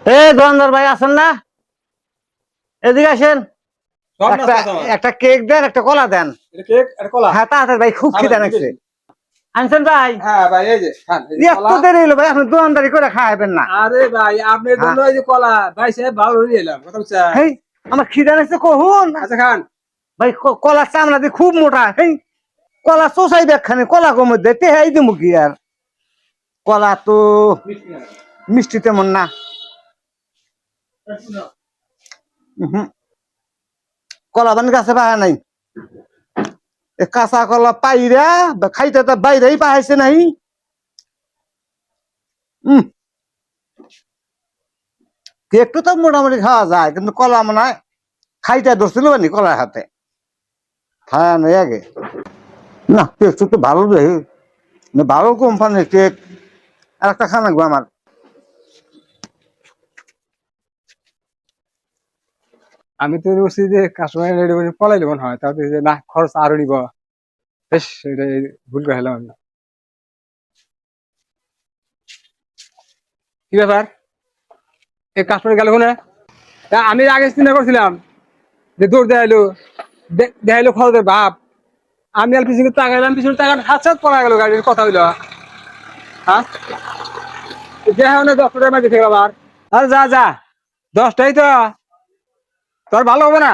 দোকানদার ভাই আছেন না? এদিকে আসেন। একটা কেক দেন, একটা কলা দেন। হ্যাঁ তাড়াতাড়ি ভাই, খুব খিদা লাগছে। আনছেন ভাই? হ্যাঁ ভাই, এই যে খান, এই যে এত কলা। দেরি হলো ভাই, এখন দোকানদারি করে খাওয়াবেন না? আরে ভাই, আপনার হ্যাঁ জন্য এই যে কলা ভাই সাহেব ভালো হয়ে এলাম, কথা বুঝছেন? হেই, আমার খিদা লাগছে কখন আচ্ছা খান। ভাই। কলা চামড়া দিয়ে খুব মোটা। হেই, কলা চোষাই দেখখানে কলা কমে দেয় তেহাই দিমু কি আর। কলা তো মিষ্টি তেমন না। উহুম, কলা বান গাছে পাহা নাই। কাঁচা কলা পাইরা খাইতে তো বাইরেই পাহাইছে নাই। কেকটা তো মোটামুটি খাওয়া যায়, কিন্তু কলা মনে হয় খাইতে ধরছিল বানি কলার হাতে। খাওয়া নেই আগে না। কেকটা তো ভালো দেখি, ভালো কোম্পানির কেক। আর একটা খানা গো আমার। আমি তো বলছি যে কাস্টমার রেডি করে পলাইলে মনে হয়, তারপরে যে না খরচ আরো নিব। বেশ, এটা ভুল করে হলাম আমি। কি ব্যাপার, এই কাস্টমার গেল কোনে? তা আমি আগে চিন্তা করছিলাম যে দৌড় দেখাইলো, দেখাইলো খরচের ভাব। আমি আর পিছনে তাকাইলাম, পিছনে টাকাটা হাত সাত পড়া গেল, গাড়ির কথা হইলো। হ্যাঁ, দেখা না 10টার মাঝে থেকে আবার। আরে যা যা, 10টাই তো তোর ভালো হবে না।